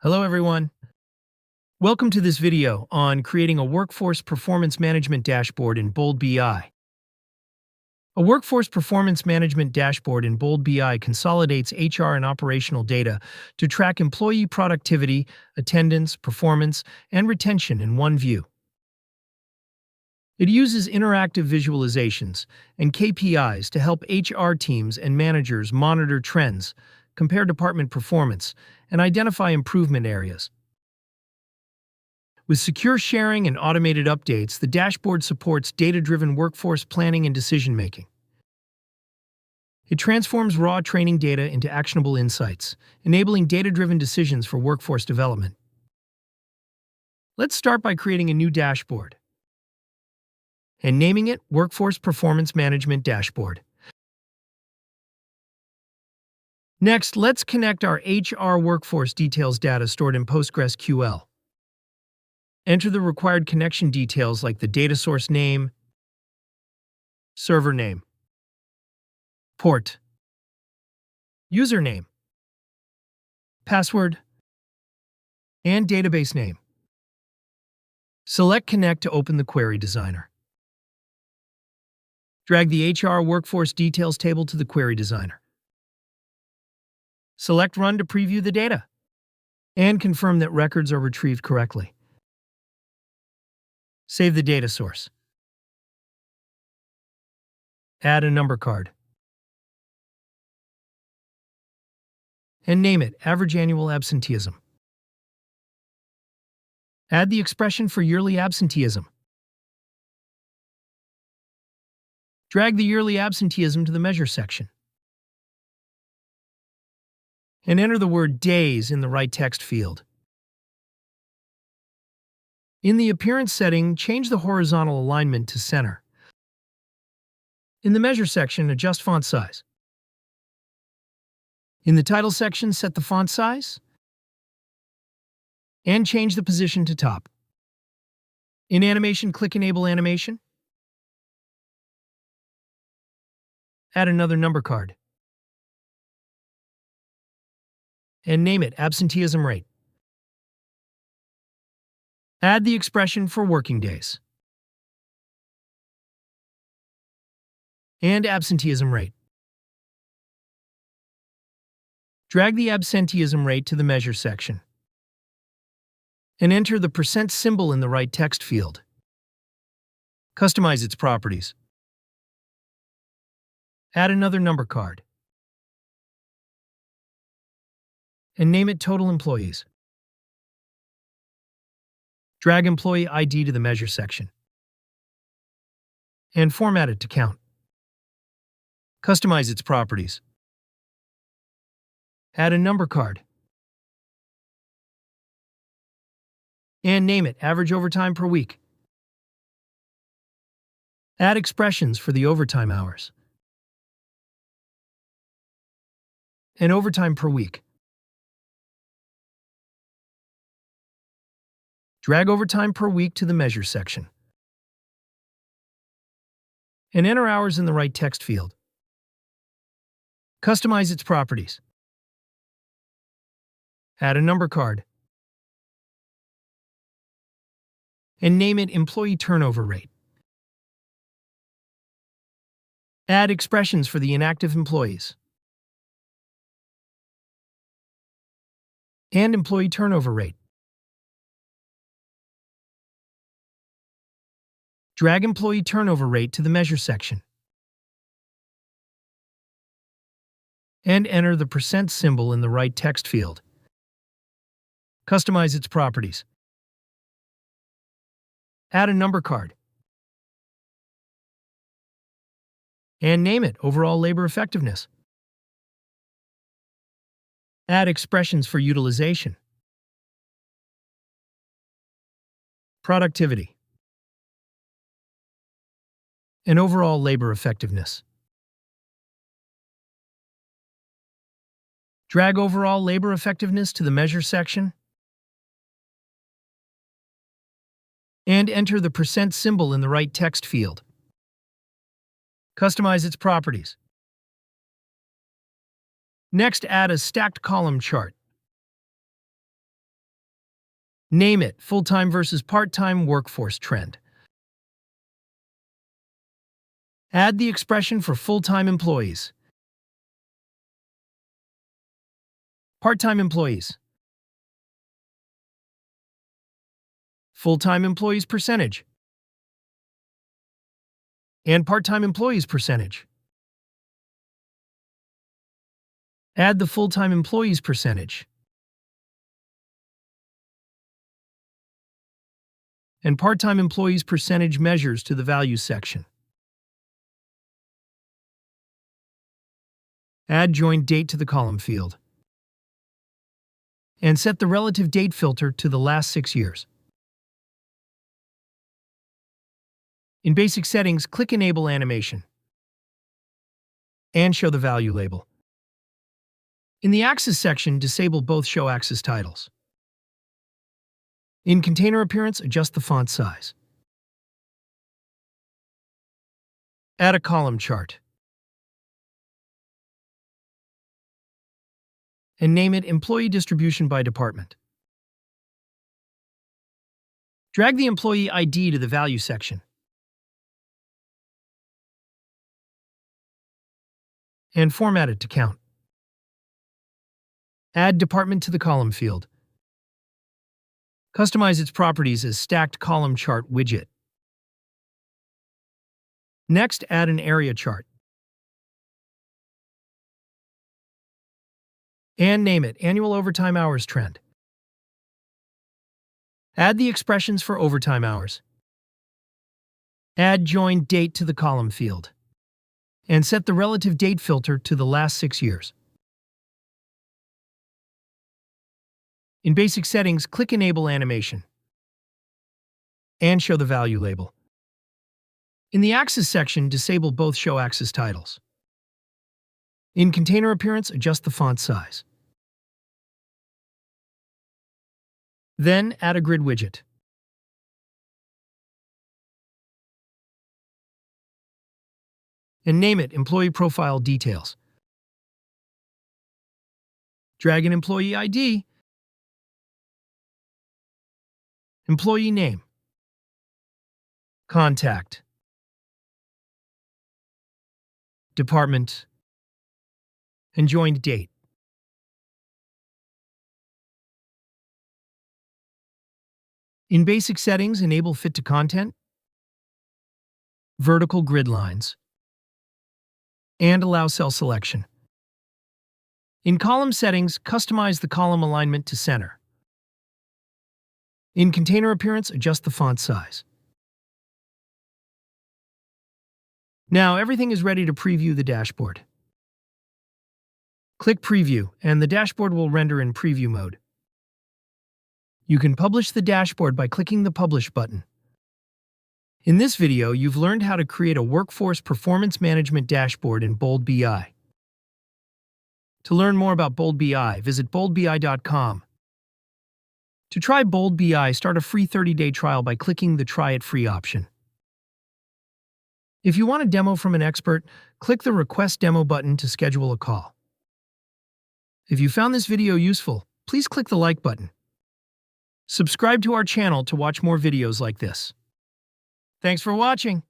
Hello, everyone. Welcome to this video on creating a workforce performance management dashboard in Bold BI. A workforce performance management dashboard in Bold BI consolidates HR and operational data to track employee productivity, attendance, performance, and retention in one view. It uses interactive visualizations and KPIs to help HR teams and managers monitor trends, compare department performance, and identify improvement areas. With secure sharing and automated updates, the dashboard supports data-driven workforce planning and decision-making. It transforms raw training data into actionable insights, enabling data-driven decisions for workforce development. Let's start by creating a new dashboard and naming it Workforce Performance Management Dashboard. Next, let's connect our HR workforce details data stored in PostgreSQL. Enter the required connection details like the data source name, server name, port, username, password, and database name. Select Connect to open the Query Designer. Drag the HR Workforce Details table to the Query Designer. Select Run to preview the data, and confirm that records are retrieved correctly. Save the data source. Add a number card. And name it Average Annual Absenteeism. Add the expression for yearly absenteeism. Drag the yearly absenteeism to the Measure section. And enter the word days in the right text field. In the Appearance setting, change the horizontal alignment to center. In the Measure section, adjust font size. In the Title section, set the font size and change the position to top. In Animation, click Enable Animation. Add another number card. And name it Absenteeism Rate. Add the expression for working days. And absenteeism rate. Drag the absenteeism rate to the Measure section. And enter the % symbol in the right text field. Customize its properties. Add another number card. And name it Total Employees. Drag Employee ID to the Measure section. And format it to count. Customize its properties. Add a number card. And name it Average Overtime per Week. Add expressions for the overtime hours. And overtime per week. Drag overtime per week to the Measure section. And enter hours in the right text field. Customize its properties. Add a number card. And name it Employee Turnover Rate. Add expressions for the inactive employees. And Employee Turnover Rate. Drag Employee Turnover Rate to the Measure section. And enter the % symbol in the right text field. Customize its properties. Add a number card. And name it Overall Labor Effectiveness. Add expressions for utilization, productivity, and overall labor effectiveness. Drag overall labor effectiveness to the Measure section and enter the % symbol in the right text field. Customize its properties. Next, add a stacked column chart. Name it full-time versus part-time workforce trend. Add the expression for full-time employees. Part-time employees. Full-time employees percentage. And part-time employees percentage. Add the full-time employees percentage. And part-time employees percentage measures to the values section. Add joined date to the column field. And set the relative date filter to the last 6 years. In basic settings, click Enable Animation. And show the value label. In the Axis section, disable both Show Axis titles. In container appearance, adjust the font size. Add a column chart. And name it Employee Distribution by Department. Drag the employee ID to the Value section. And format it to count. Add Department to the column field. Customize its properties as Stacked Column Chart widget. Next, add an area chart. And name it Annual Overtime Hours Trend. Add the expressions for overtime hours. Add joined date to the column field. And set the relative date filter to the last 6 years. In basic settings, click Enable Animation. And show the value label. In the Axis section, disable both Show Axis titles. In container appearance, adjust the font size. Then add a grid widget. And name it Employee Profile Details. Drag an employee ID, employee name, contact, department, and joined date. In basic settings, enable Fit to Content, vertical grid lines, and allow cell selection. In column settings, customize the column alignment to center. In container appearance, adjust the font size. Now everything is ready to preview the dashboard. Click Preview, and the dashboard will render in preview mode. You can publish the dashboard by clicking the Publish button. In this video, you've learned how to create a workforce performance management dashboard in Bold BI. To learn more about Bold BI, visit boldbi.com. To try Bold BI, start a free 30-day trial by clicking the Try It Free option. If you want a demo from an expert, click the Request Demo button to schedule a call. If you found this video useful, please click the like button. Subscribe to our channel to watch more videos like this. Thanks for watching.